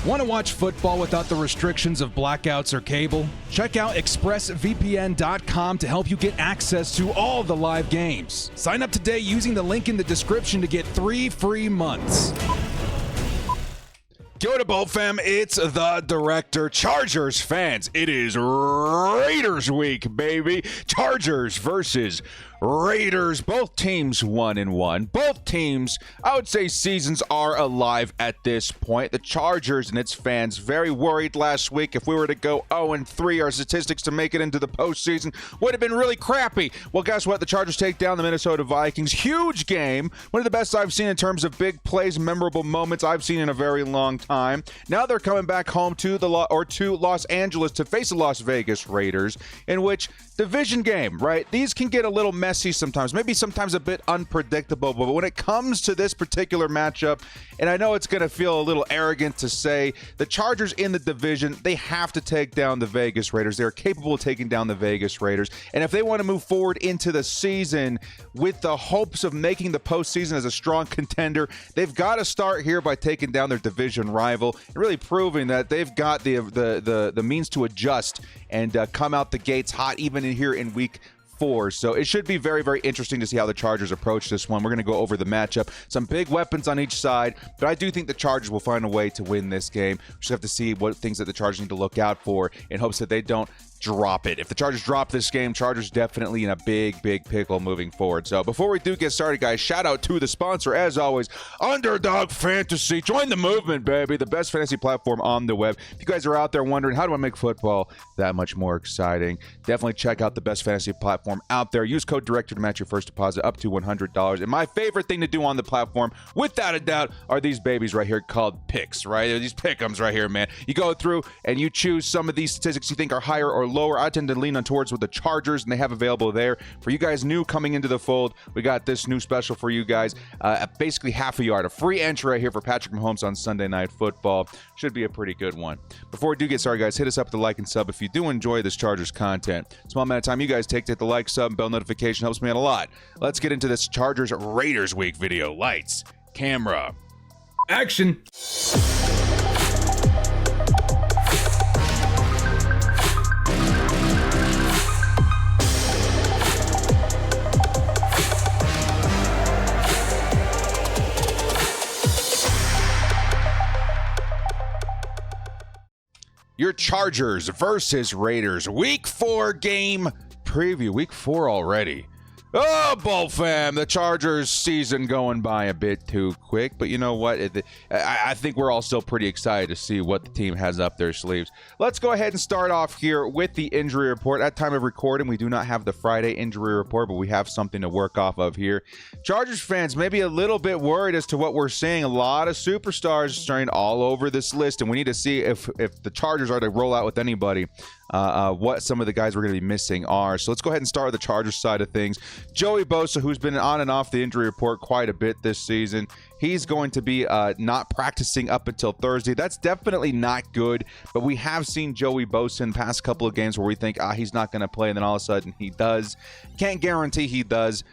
Want to watch football without the restrictions of blackouts or cable? Check out expressvpn.com to help you get access to all the live games. Sign up today using the link in the description to get 3 free months. Go to Bolt Fam, it's the director. Chargers fans, it is Raiders week, baby. Chargers versus Raiders. Both teams 1-1. Both teams, I would say seasons are alive at this point. The Chargers and its fans very worried last week. If we were to go 0-3, our statistics to make it into the postseason would have been really crappy. Well, guess what? The Chargers take down the Minnesota Vikings. Huge game. One of the best I've seen in terms of big plays, memorable moments I've seen in a very long time. Now they're coming back home to Los Angeles to face the Las Vegas Raiders, in which division game, right? These can get a little messy sometimes, maybe sometimes a bit unpredictable, but when it comes to this particular matchup, and I know it's going to feel a little arrogant to say, the Chargers in the division, they have to take down the Vegas Raiders. They're capable of taking down the Vegas Raiders, and if they want to move forward into the season with the hopes of making the postseason as a strong contender, they've got to start here by taking down their division rival and really proving that they've got the means to adjust and come out the gates hot even in here in week 4. So it should be very, very interesting to see how the Chargers approach this one. We're going to go over the matchup. Some big weapons on each side, but I do think the Chargers will find a way to win this game. We just have to see what things that the Chargers need to look out for in hopes that they don't drop it. If the Chargers drop this game, Chargers definitely in a big, big pickle moving forward. So before we do get started, guys, shout out to the sponsor, as always, Underdog Fantasy. Join the movement, baby. The best fantasy platform on the web. If you guys are out there wondering, how do I make football that much more exciting? Definitely check out the best fantasy platform out there. Use code DIRECTOR to match your first deposit up to $100. And my favorite thing to do on the platform, without a doubt, are these babies right here called picks, right? These pick'ems right here, man. You go through and you choose some of these statistics you think are higher or lower. I tend to lean on towards with the Chargers, and they have available there. For you guys new coming into the fold, we got this new special for you guys. Basically half a yard, a free entry right here for Patrick Mahomes on Sunday Night Football. Should be a pretty good one. Before we do get started, guys, hit us up with the like and sub if you do enjoy this Chargers content. Small amount of time you guys take to hit the like, sub, and bell notification helps me out a lot. Let's get into this Chargers Raiders week video. Lights, camera, action. Your Chargers versus Raiders Week 4 game preview. Week 4 already. Oh, Bolt Fam, the Chargers season going by a bit too quick, but you know what? I think we're all still pretty excited to see what the team has up their sleeves. Let's go ahead and start off here with the injury report. At time of recording, we do not have the Friday injury report, but we have something to work off of here. Chargers fans may be a little bit worried as to what we're seeing. A lot of superstars starting all over this list, and we need to see if the Chargers are to roll out with anybody. What some of the guys we're going to be missing are. So let's go ahead and start with the Chargers side of things. Joey Bosa, who's been on and off the injury report quite a bit this season, he's going to be not practicing up until Thursday. That's definitely not good, but we have seen Joey Bosa in the past couple of games where we think, he's not going to play, and then all of a sudden he does. Can't guarantee he does.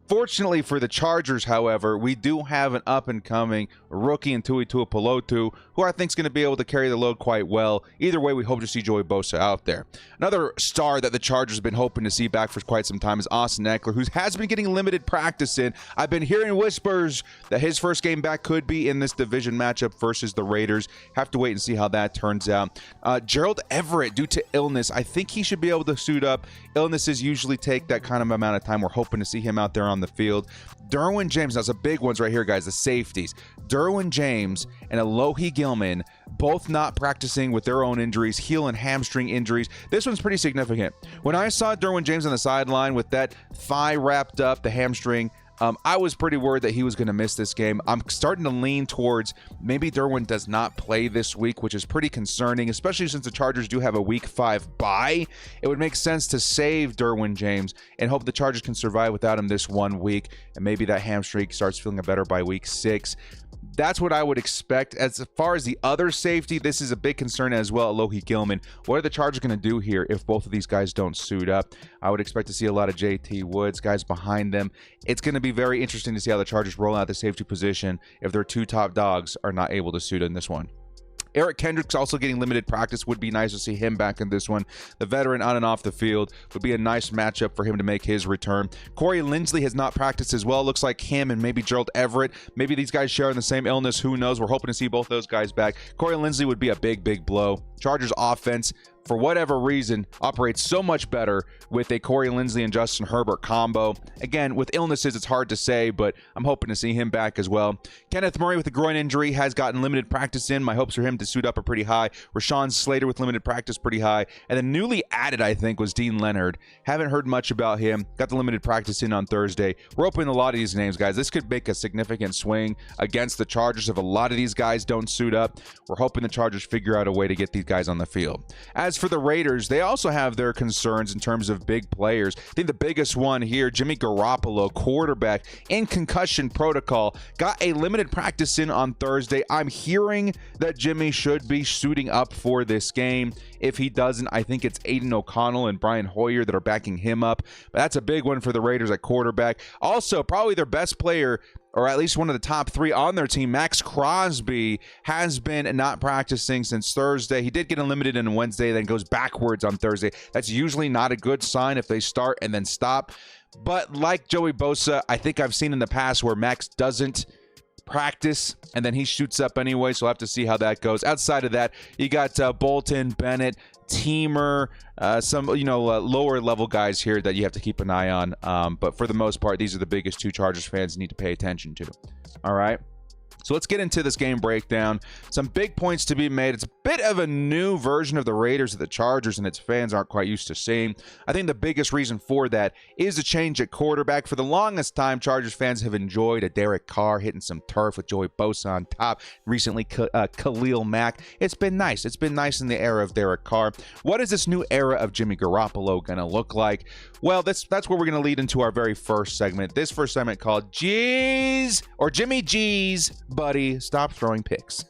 Fortunately for the Chargers, however, we do have an up-and-coming rookie in Tui Tuipulotu, who I think is going to be able to carry the load quite well. Either way, we hope to see Joey Bosa out there. Another star that the Chargers have been hoping to see back for quite some time is Austin Eckler, who has been getting limited practice in. I've been hearing whispers that his first game back could be in this division matchup versus the Raiders. Have to wait and see how that turns out. Gerald Everett, due to illness, I think he should be able to suit up. Illnesses usually take that kind of amount of time. We're hoping to see him out there on the field. Derwin James, that's a big ones right here, guys, the safeties. Derwin James and Alohi Gilman, both not practicing with their own injuries, heel and hamstring injuries. This one's pretty significant. When I saw Derwin James on the sideline with that thigh wrapped up, the hamstring, I was pretty worried that he was going to miss this game. I'm starting to lean towards maybe Derwin does not play this week, which is pretty concerning, especially since the Chargers do have a week 5 bye. It would make sense to save Derwin James and hope the Chargers can survive without him this 1 week, and maybe that hamstring starts feeling better by week 6. That's what I would expect. As far as the other safety, this is a big concern as well. Alohi Gilman. What are the Chargers going to do here if both of these guys don't suit up? I would expect to see a lot of JT Woods, guys behind them. It's going to be very interesting to see how the Chargers roll out the safety position if their two top dogs are not able to suit in this one. Eric Kendricks also getting limited practice. Would be nice to see him back in this one. The veteran on and off the field would be a nice matchup for him to make his return. Corey Linsley has not practiced as well. Looks like him and maybe Gerald Everett. Maybe these guys sharing the same illness. Who knows? We're hoping to see both those guys back. Corey Linsley would be a big blow. Chargers offense, for whatever reason, operates so much better with a Corey Linsley and Justin Herbert combo. Again, with illnesses, it's hard to say, but I'm hoping to see him back as well. Kenneth Murray with a groin injury has gotten limited practice in. My hopes for him to suit up are pretty high. Rashawn Slater with limited practice, pretty high. And then newly added, I think, was Dean Leonard. Haven't heard much about him. Got the limited practice in on Thursday. We're opening a lot of these names, guys. This could make a significant swing against the Chargers if a lot of these guys don't suit up. We're hoping the Chargers figure out a way to get these guys on the field. As for the Raiders, they also have their concerns in terms of big players. I think the biggest one here, Jimmy Garoppolo, quarterback in concussion protocol, got a limited practice in on Thursday. I'm hearing that Jimmy should be suiting up for this game. If he doesn't, I think it's Aiden O'Connell and Brian Hoyer that are backing him up. But that's a big one for the Raiders at quarterback. Also, probably their best player, or at least one of the top three on their team, Max Crosby, has been not practicing since Thursday. He did get unlimited on Wednesday, then goes backwards on Thursday. That's usually not a good sign if they start and then stop. But like Joey Bosa, I think I've seen in the past where Max doesn't practice and then he shoots up anyway, so we'll have to see how that goes. Outside of that, you got Bolton, Bennett, Teamer, some lower level guys here that you have to keep an eye on, but for the most part, these are the biggest two Chargers fans need to pay attention to. All right, so let's get into this game breakdown. Some big points to be made. It's a bit of a new version of the Raiders that the Chargers and its fans aren't quite used to seeing. I think the biggest reason for that is a change at quarterback. For the longest time, Chargers fans have enjoyed a Derek Carr hitting some turf with Joey Bosa on top. Recently, Khalil Mack. It's been nice. It's been nice in the era of Derek Carr. What is this new era of Jimmy Garoppolo going to look like? Well, that's where we're going to lead into our very first segment. This first segment called G's, or Jimmy G's, buddy, stop throwing picks.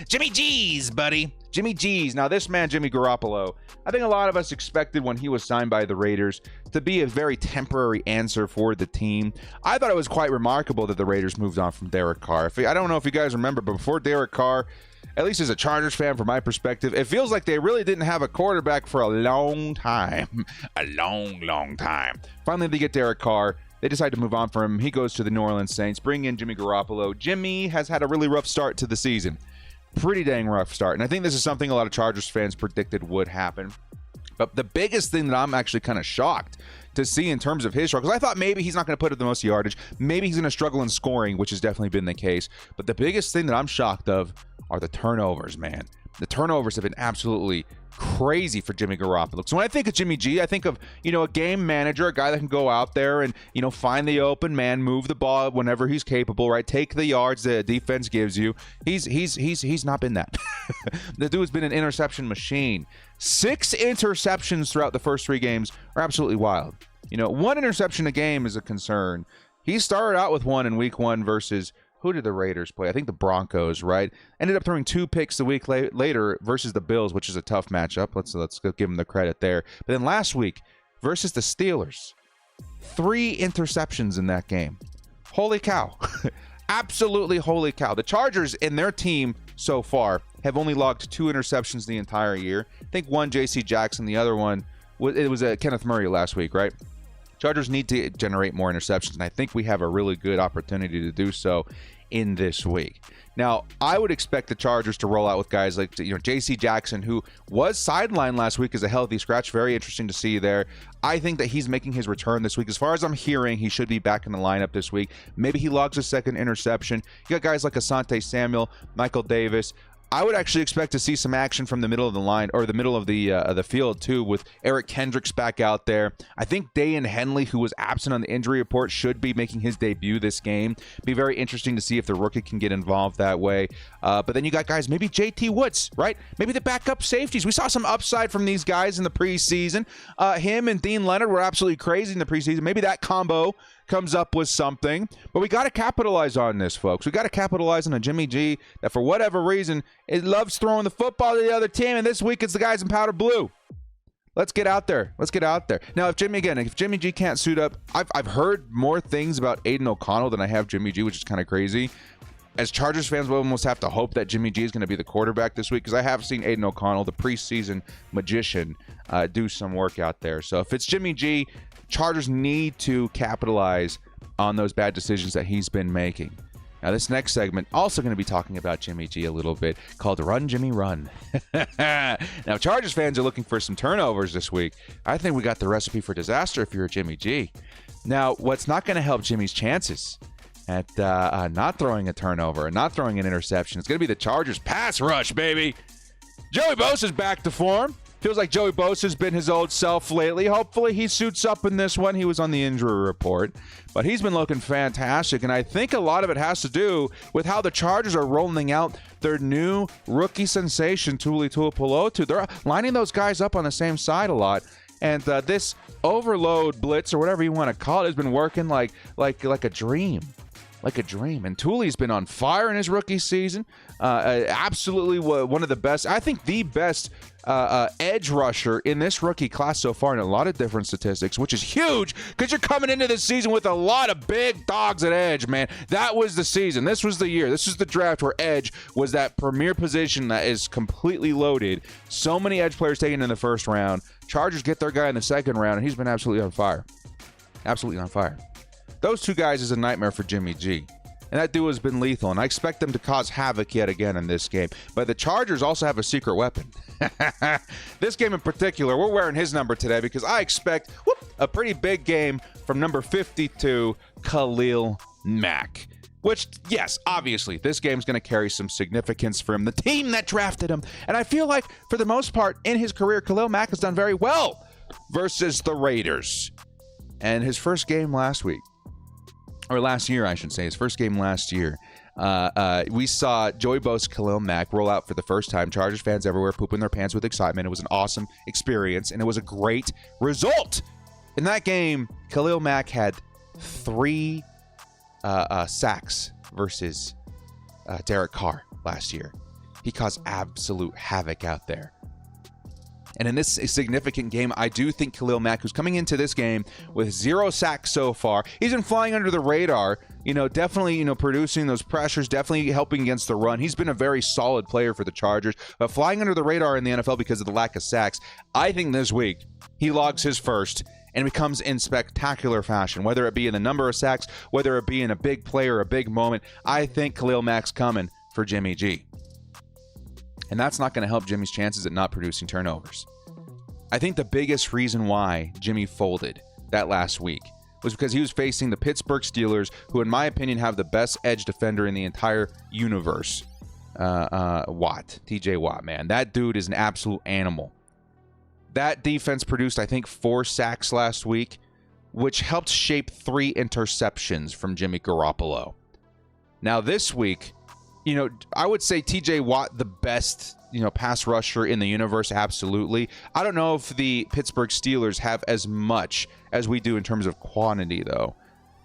Jimmy G's, buddy. Jimmy G's. Now, this man, Jimmy Garoppolo, I think a lot of us expected when he was signed by the Raiders to be a very temporary answer for the team. I thought it was quite remarkable that the Raiders moved on from Derek Carr. I don't know if you guys remember, but before Derek Carr, at least as a Chargers fan, from my perspective, it feels like they really didn't have a quarterback for a long time. A long time. Finally, they get Derek Carr. They decide to move on from him. He goes to the New Orleans Saints, bring in Jimmy Garoppolo. Jimmy has had a really rough start to the season. Pretty dang rough start. And I think this is something a lot of Chargers fans predicted would happen. But the biggest thing that I'm actually kind of shocked to see in terms of his struggle, because I thought maybe he's not going to put up the most yardage. Maybe he's going to struggle in scoring, which has definitely been the case. But the biggest thing that I'm shocked of are the turnovers, man. The turnovers have been absolutely crazy for Jimmy Garoppolo. So when I think of Jimmy G, I think of, a game manager, a guy that can go out there and, find the open man, move the ball whenever he's capable, right? Take the yards the defense gives you. He's not been that. The dude's been an interception machine. 6 interceptions throughout the first 3 games are absolutely wild. 1 interception a game is a concern. He started out with 1 in week 1 versus, who did the Raiders play? I think the Broncos, right? Ended up throwing 2 picks the week later versus the Bills, which is a tough matchup. Let's give him the credit there. But then last week versus the Steelers, 3 interceptions in that game. Holy cow. Absolutely holy cow. The Chargers and their team so far have only logged 2 interceptions the entire year. I think one J.C. Jackson, the other one, it was Kenneth Murray last week, right? Chargers need to generate more interceptions, and I think we have a really good opportunity to do so in this week. Now, I would expect the Chargers to roll out with guys like, J.C. Jackson, who was sidelined last week as a healthy scratch. Very interesting to see there. I think that he's making his return this week. As far as I'm hearing, he should be back in the lineup this week. Maybe he logs a second interception. You got guys like Asante Samuel, Michael Davis. I would actually expect to see some action from the middle of the line, or the middle of the field too, with Eric Kendricks back out there. I think Dayan Henley, who was absent on the injury report, should be making his debut this game. Be very interesting to see if the rookie can get involved that way. But then you got guys, maybe JT Woods, right? Maybe the backup safeties. We saw some upside from these guys in the preseason. Him and Dean Leonard were absolutely crazy in the preseason. Maybe that combo comes up with something, but we got to capitalize on this, folks. We got to capitalize on a Jimmy G that, for whatever reason, it loves throwing the football to the other team, and this week it's the guys in powder blue. Let's get out there. Let's get out there. Now, if Jimmy G can't suit up, I've heard more things about Aiden O'Connell than I have Jimmy G, which is kind of crazy. as Chargers fans, we almost have to hope that Jimmy G is going to be the quarterback this week, because I have seen Aiden O'Connell, the preseason magician, do some work out there. So if it's Jimmy G, Chargers need to capitalize on those bad decisions that he's been making. Now, this next segment also going to be talking about Jimmy G a little bit, called Run, Jimmy, Run. Now, Chargers fans are looking for some turnovers this week. I think we got the recipe for disaster if you're a Jimmy G. Now, what's not going to help Jimmy's chances at not throwing a turnover and not throwing an interception, it's going to be the Chargers pass rush, baby. Joey Bosa's back to form. Feels like Joey Bosa's been his old self lately. Hopefully he suits up in this one. He was on the injury report, but he's been looking fantastic, and I think a lot of it has to do with how the Chargers are rolling out their new rookie sensation, Tuli Tuipulotu. They're lining those guys up on the same side a lot, and this overload blitz, or whatever you want to call it, has been working like a dream. Like a dream. And Tuli's been on fire in his rookie season. Absolutely one of the best, I think the best edge rusher in this rookie class so far in a lot of different statistics, which is huge because you're coming into this season with a lot of big dogs at edge, man. That was the season. This was the year. This was the draft where edge was that premier position that is completely loaded. So many edge players taken in the first round. Chargers get their guy in the second round, and he's been absolutely on fire. Absolutely on fire. Those two guys is a nightmare for Jimmy G. And that duo has been lethal, and I expect them to cause havoc yet again in this game. But the Chargers also have a secret weapon. This game in particular, we're wearing his number today because I expect a pretty big game from number 52, Khalil Mack. Which, yes, obviously, this game's going to carry some significance for him, the team that drafted him. And I feel like, for the most part, in his career, Khalil Mack has done very well versus the Raiders. And his first game last week, or last year, I should say, his first game last year, we saw Joey Bosa, Khalil Mack roll out for the first time. Chargers fans everywhere pooping their pants with excitement. It was an awesome experience, and it was a great result. In that game, Khalil Mack had 3 sacks versus Derek Carr last year. He caused absolute havoc out there. And in this significant game, I do think Khalil Mack, who's coming into this game with 0 sacks so far, he's been flying under the radar, definitely, producing those pressures, definitely helping against the run. He's been a very solid player for the Chargers, but flying under the radar in the NFL because of the lack of sacks. I think this week he logs his first and becomes in spectacular fashion, whether it be in the number of sacks, whether it be in a big play or a big moment. I think Khalil Mack's coming for Jimmy G. And that's not going to help Jimmy's chances at not producing turnovers. I think the biggest reason why Jimmy folded that last week was because he was facing the Pittsburgh Steelers, who, in my opinion, have the best edge defender in the entire universe. Watt, TJ Watt, man. That dude is an absolute animal. That defense produced, I think, 4 sacks last week, which helped shape 3 interceptions from Jimmy Garoppolo. Now, this week, I would say TJ Watt, the best, pass rusher in the universe, absolutely. I don't know if the Pittsburgh Steelers have as much as we do in terms of quantity, though.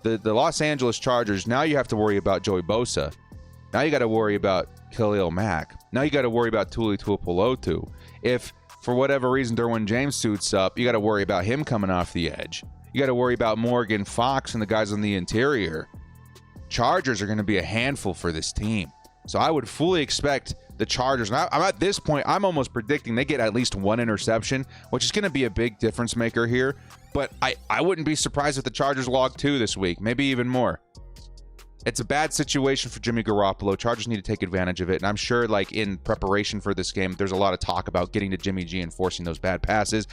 The Los Angeles Chargers, now you have to worry about Joey Bosa. Now you got to worry about Khalil Mack. Now you got to worry about Tuli Tuipulotu. If, for whatever reason, Derwin James suits up, you got to worry about him coming off the edge. You got to worry about Morgan Fox and the guys on the interior. Chargers are going to be a handful for this team. So I would fully expect the Chargers, and I'm at this point, I'm almost predicting they get at least 1 interception, which is going to be a big difference maker here. But I wouldn't be surprised if the Chargers log 2 this week, maybe even more. It's a bad situation for Jimmy Garoppolo. Chargers need to take advantage of it. And I'm sure, in preparation for this game, there's a lot of talk about getting to Jimmy G and forcing those bad passes.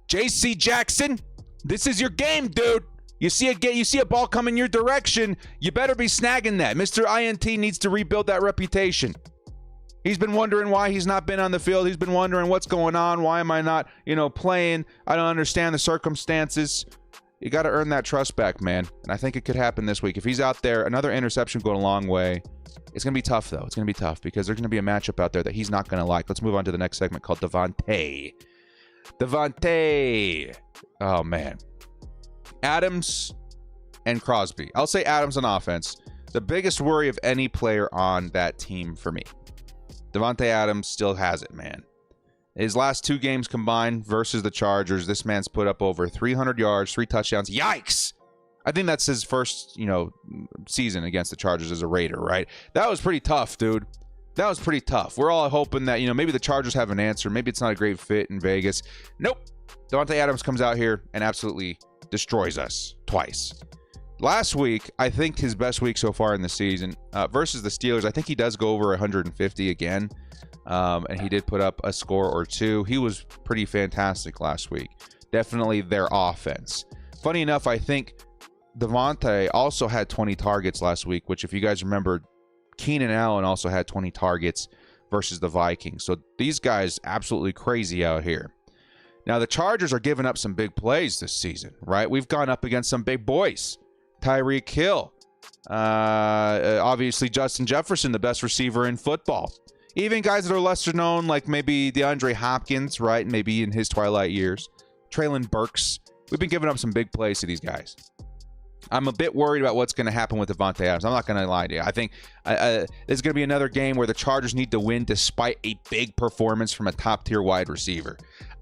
J.C. Jackson, this is your game, dude. You see a ball coming your direction, you better be snagging that. Mr. INT needs to rebuild that reputation. He's been wondering why he's not been on the field. He's been wondering what's going on. Why am I not, playing? I don't understand the circumstances. You got to earn that trust back, man. And I think it could happen this week. If he's out there, another interception going a long way. It's going to be tough, though. It's going to be tough because there's going to be a matchup out there that he's not going to like. Let's move on to the next segment called Devontae. Oh, man. Adams and Crosby. I'll say Adams on offense. The biggest worry of any player on that team for me. Davante Adams still has it, man. His last 2 games combined versus the Chargers, this man's put up over 300 yards, 3 touchdowns. Yikes! I think that's his first, season against the Chargers as a Raider, right? That was pretty tough, dude. That was pretty tough. We're all hoping that, maybe the Chargers have an answer. Maybe it's not a great fit in Vegas. Nope. Davante Adams comes out here and absolutely destroys us twice. Last week, I think his best week so far in the season versus the Steelers. I think he does go over 150 again, and he did put up a score or two. He was pretty fantastic last week. Definitely their offense. Funny enough, I think Davante also had 20 targets last week, which if you guys remember, Keenan Allen also had 20 targets versus the Vikings. So these guys absolutely crazy out here. Now, the Chargers are giving up some big plays this season, right? We've gone up against some big boys. Tyreek Hill. Obviously, Justin Jefferson, the best receiver in football. Even guys that are lesser known, like maybe DeAndre Hopkins, right? Maybe in his twilight years. Traylon Burks. We've been giving up some big plays to these guys. I'm a bit worried about what's going to happen with Davante Adams. I'm not going to lie to you. I think there's going to be another game where the Chargers need to win despite a big performance from a top-tier wide receiver.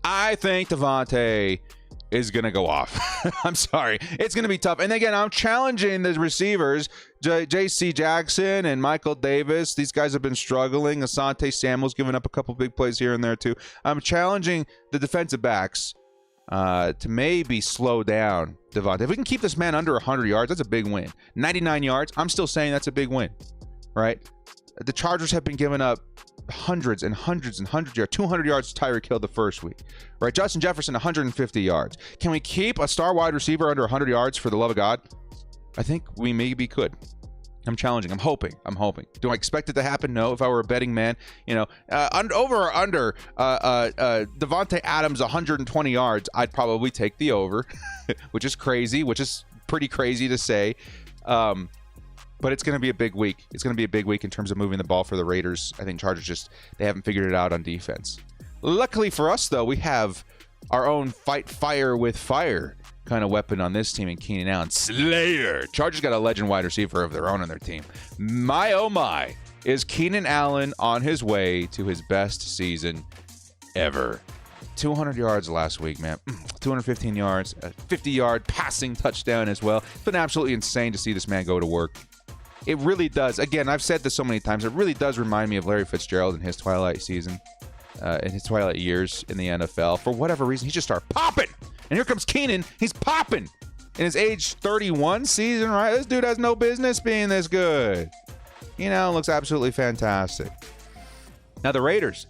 I think Davante is going to go off. I'm sorry. It's going to be tough. And again, I'm challenging the receivers, J.C. Jackson and Michael Davis. These guys have been struggling. Asante Samuel's given up a couple big plays here and there, too. I'm challenging the defensive backs to maybe slow down Davante. If we can keep this man under 100 yards, that's a big win. 99 yards, I'm still saying that's a big win, right? The Chargers have been giving up hundreds and hundreds and hundreds of yards. 200 yards to Tyreek Hill the first week, right? Justin Jefferson, 150 yards. Can we keep a star wide receiver under 100 yards for the love of God? I think we maybe could. I'm challenging. I'm hoping. Do I expect it to happen? No. If I were a betting man, over or under Davante Adams 120 yards, I'd probably take the over, which is pretty crazy to say. But it's going to be a big week. It's going to be a big week in terms of moving the ball for the Raiders. I think Chargers they haven't figured it out on defense. Luckily for us, though, we have our own fight fire with fire kind of weapon on this team in Keenan Allen. Slayer. Chargers got a legend wide receiver of their own on their team. My, oh my, is Keenan Allen on his way to his best season ever. 200 yards last week, man. 215 yards, a 50-yard passing touchdown as well. It's been absolutely insane to see this man go to work. It really does. Again, I've said this so many times. It really does remind me of Larry Fitzgerald in his twilight season, in his twilight years in the NFL. For whatever reason, he just started popping. And here comes Keenan. He's popping in his age 31 season, right? This dude has no business being this good. Looks absolutely fantastic. Now, the Raiders.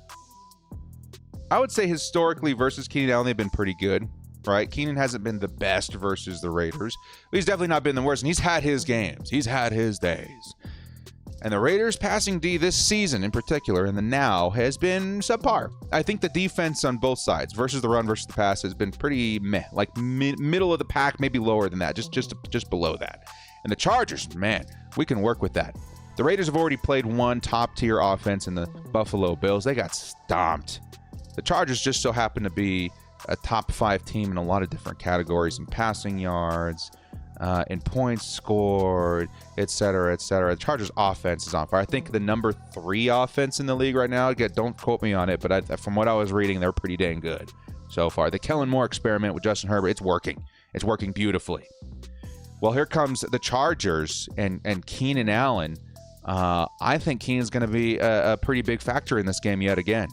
I would say historically versus Keenan Allen, they've been pretty good, right? Keenan hasn't been the best versus the Raiders, but he's definitely not been the worst, and he's had his games. He's had his days. And the Raiders' passing D this season in particular, in the now, has been subpar. I think the defense on both sides, versus the run versus the pass, has been pretty meh. Like middle of the pack, maybe lower than that, just below that. And the Chargers, man, we can work with that. The Raiders have already played one top-tier offense in the Buffalo Bills. They got stomped. The Chargers just so happen to be a top 5 team in a lot of different categories in passing yards, in points scored, et cetera, et cetera. The Chargers offense is on fire. I think the number 3 offense in the league right now, again, don't quote me on it, but from what I was reading, they're pretty dang good so far. The Kellen Moore experiment with Justin Herbert, it's working. It's working beautifully. Well, here comes the Chargers and Keenan Allen. I think Keenan's going to be a pretty big factor in this game yet again.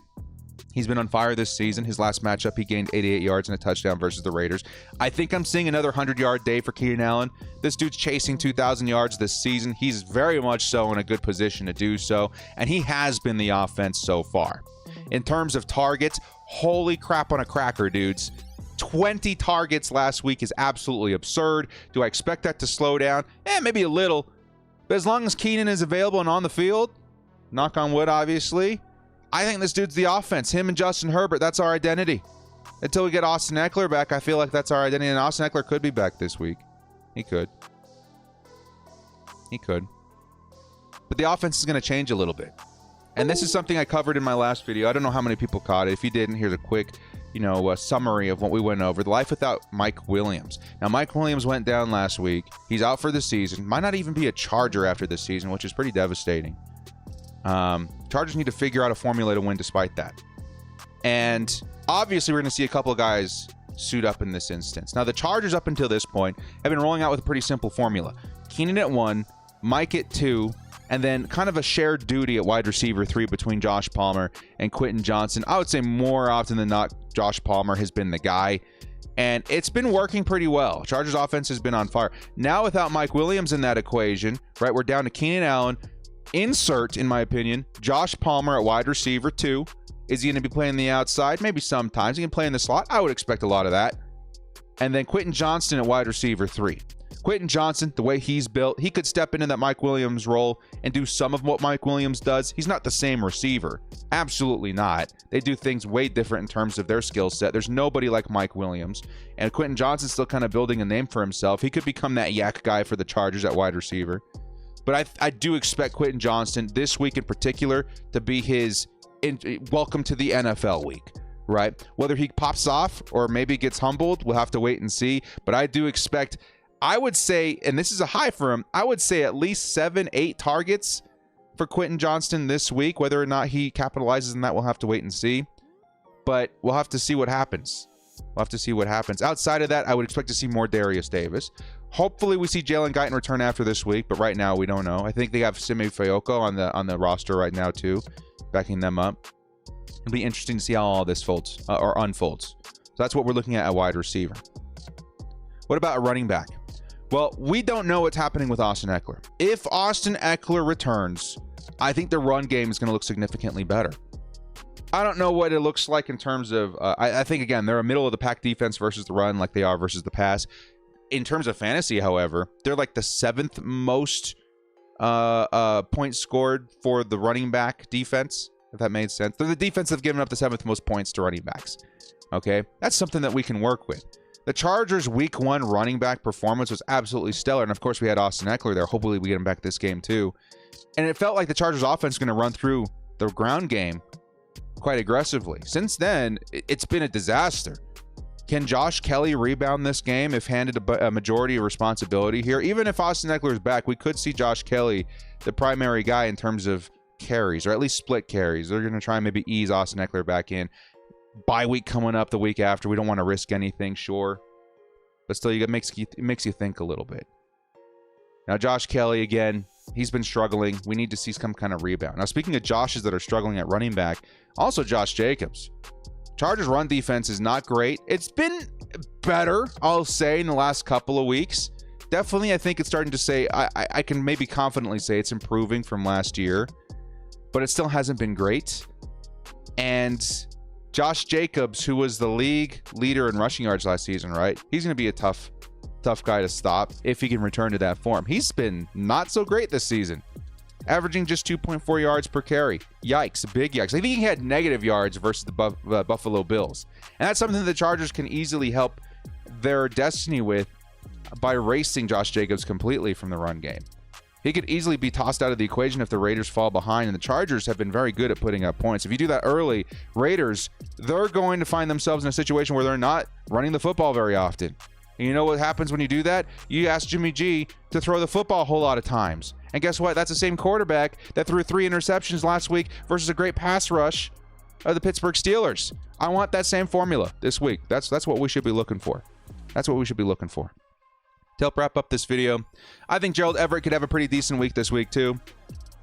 He's been on fire this season. His last matchup, he gained 88 yards and a touchdown versus the Raiders. I think I'm seeing another 100-yard day for Keenan Allen. This dude's chasing 2,000 yards this season. He's very much so in a good position to do so, and he has been the offense so far. In terms of targets, holy crap on a cracker, dudes. 20 targets last week is absolutely absurd. Do I expect that to slow down? Maybe a little. But as long as Keenan is available and on the field, knock on wood, obviously, I think this dude's the offense. Him and Justin Herbert, that's our identity. Until we get Austin Eckler back, I feel like that's our identity. And Austin Eckler could be back this week. He could. But the offense is going to change a little bit. And this is something I covered in my last video. I don't know how many people caught it. If you didn't, here's a quick, summary of what we went over. The life without Mike Williams. Now, Mike Williams went down last week. He's out for the season. Might not even be a Charger after this season, which is pretty devastating. Chargers need to figure out a formula to win despite that. And obviously, we're going to see a couple of guys suit up in this instance. Now, the Chargers up until this point have been rolling out with a pretty simple formula. Keenan at 1, Mike at 2, and then kind of a shared duty at wide receiver 3 between Josh Palmer and Quentin Johnston. I would say more often than not, Josh Palmer has been the guy, and it's been working pretty well. Chargers offense has been on fire. Now without Mike Williams in that equation, right, we're down to Keenan Allen. Insert, in my opinion, Josh Palmer at wide receiver 2. Is he going to be playing the outside? Maybe sometimes. He can play in the slot. I would expect a lot of that. And then Quentin Johnston at wide receiver 3. Quentin Johnston, the way he's built, he could step into that Mike Williams role and do some of what Mike Williams does. He's not the same receiver. Absolutely not. They do things way different in terms of their skill set. There's nobody like Mike Williams. And Quentin Johnston's still kind of building a name for himself. He could become that yak guy for the Chargers at wide receiver. But I do expect Quentin Johnston, this week in particular, to be his welcome to the NFL week, right? Whether he pops off or maybe gets humbled, we'll have to wait and see. But I do expect, I would say, and this is a high for him, I would say at least 7-8 targets for Quentin Johnston this week. Whether or not he capitalizes on that, we'll have to wait and see. But we'll have to see what happens. We'll have to see what happens. Outside of that, I would expect to see more Darius Davis. Hopefully we see Jalen Guyton return after this week, but right now we don't know. I think they have Simi Fayoko on the roster right now too, backing them up. It'll be interesting to see how all this folds or unfolds. So that's what we're looking at wide receiver. What about a running back? Well, we don't know what's happening with Austin Eckler. If Austin Eckler returns, I think the run game is going to look significantly better. I don't know what it looks like in terms of, I think, again, they're a middle of the pack defense versus the run like they are versus the pass. In terms of fantasy, however, they're like the 7th most points scored for the running back defense, if that made sense. They're the defense that have given up the 7th most points to running backs. Okay, that's something that we can work with. The Chargers' week 1 running back performance was absolutely stellar. And of course, we had Austin Eckler there. Hopefully, we get him back this game too. And it felt like the Chargers' offense is going to run through the ground game quite aggressively. Since then, it's been a disaster. Can Josh Kelly rebound this game if handed a majority of responsibility here? Even if Austin Eckler is back, we could see Josh Kelly the primary guy in terms of carries, or at least split carries. They're going to try and maybe ease Austin Eckler back in. Bye week coming up the week after. We don't want to risk anything, sure. But still, it makes you think a little bit. Now, Josh Kelly, again, he's been struggling. We need to see some kind of rebound. Now, speaking of Joshes that are struggling at running back, also Josh Jacobs. Chargers run defense is not great. It's been better, I'll say, in the last couple of weeks. Definitely, I think it's starting to say, I can maybe confidently say it's improving from last year, but it still hasn't been great. And Josh Jacobs, who was the league leader in rushing yards last season, right? He's going to be a tough guy to stop if he can return to that form. He's been not so great this season, averaging just 2.4 yards per carry. Yikes, big yikes. I think he had negative yards versus the Buffalo Bills. And that's something that the Chargers can easily help their destiny with by racing Josh Jacobs completely from the run game. He could easily be tossed out of the equation if the Raiders fall behind, and the Chargers have been very good at putting up points. If you do that early, Raiders, they're going to find themselves in a situation where they're not running the football very often. And you know what happens when you do that? You ask Jimmy G to throw the football a whole lot of times. And guess what? That's the same quarterback that threw 3 interceptions last week versus a great pass rush of the Pittsburgh Steelers. I want that same formula this week. That's what we should be looking for. That's what we should be looking for. To help wrap up this video, I think Gerald Everett could have a pretty decent week this week too.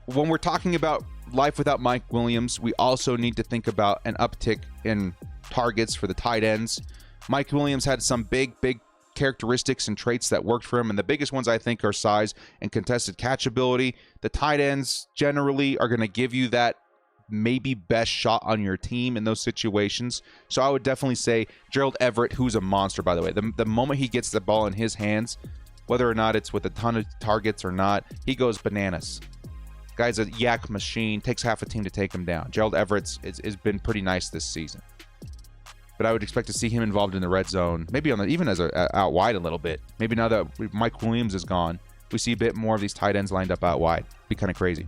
When we're talking about life without Mike Williams, we also need to think about an uptick in targets for the tight ends. Mike Williams had some big characteristics and traits that worked for him, and the biggest ones I think are size and contested catch ability. The tight ends generally are going to give you that maybe best shot on your team in those situations. So I would definitely say Gerald Everett, who's a monster, by the way. The moment he gets the ball in his hands, whether or not it's with a ton of targets or not, he goes bananas. Guy's a yak machine, takes half a team to take him down. Gerald Everett has been pretty nice this season. But I would expect to see him involved in the red zone, maybe even as out wide a little bit. Maybe now that Mike Williams is gone, we see a bit more of these tight ends lined up out wide. Be kind of crazy.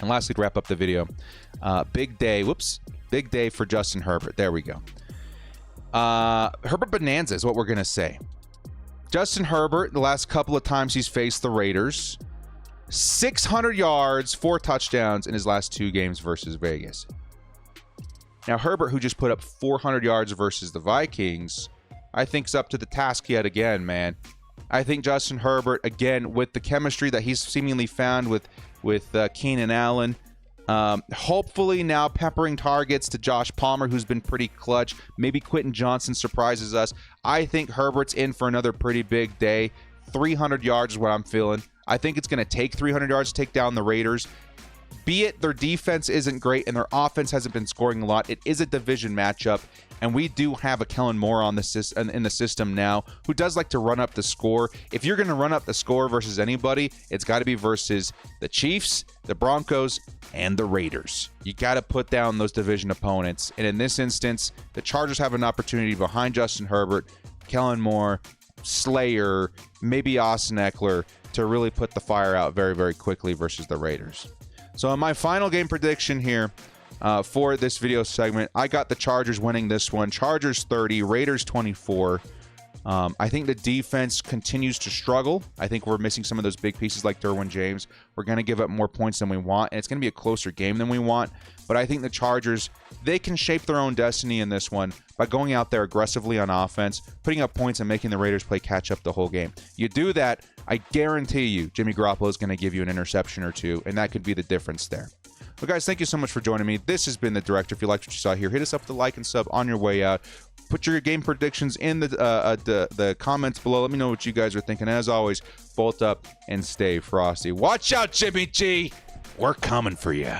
And lastly, to wrap up the video, big day for Justin Herbert. There we go. Herbert Bonanza is what we're going to say. Justin Herbert, the last couple of times he's faced the Raiders, 600 yards, 4 touchdowns in his last 2 games versus Vegas. Now, Herbert, who just put up 400 yards versus the Vikings, I think, is up to the task yet again, man. I think Justin Herbert, again, with the chemistry that he's seemingly found with Keenan Allen, hopefully now peppering targets to Josh Palmer, who's been pretty clutch. Maybe Quentin Johnson surprises us. I think Herbert's in for another pretty big day. 300 yards is what I'm feeling. I think it's going to take 300 yards to take down the Raiders. Be it their defense isn't great and their offense hasn't been scoring a lot, it is a division matchup, and we do have a Kellen Moore in the system now who does like to run up the score. If you're going to run up the score versus anybody, it's got to be versus the Chiefs, the Broncos, and the Raiders. You got to put down those division opponents, and in this instance, the Chargers have an opportunity behind Justin Herbert, Kellen Moore, Slayer, maybe Austin Eckler to really put the fire out very, very quickly versus the Raiders. So in my final game prediction here for this video segment, I got the Chargers winning this one. Chargers 30, Raiders 24. I think the defense continues to struggle. I think we're missing some of those big pieces like Derwin James. We're going to give up more points than we want, and it's going to be a closer game than we want. But I think the Chargers, they can shape their own destiny in this one by going out there aggressively on offense, putting up points, and making the Raiders play catch up the whole game. You do that, I guarantee you Jimmy Garoppolo is going to give you an interception or two, and that could be the difference there. Well, guys, thank you so much for joining me. This has been The Director. If you liked what you saw here, hit us up with a like and sub on your way out. Put your game predictions in the comments below. Let me know what you guys are thinking. As always, bolt up and stay frosty. Watch out, Jimmy G. We're coming for you.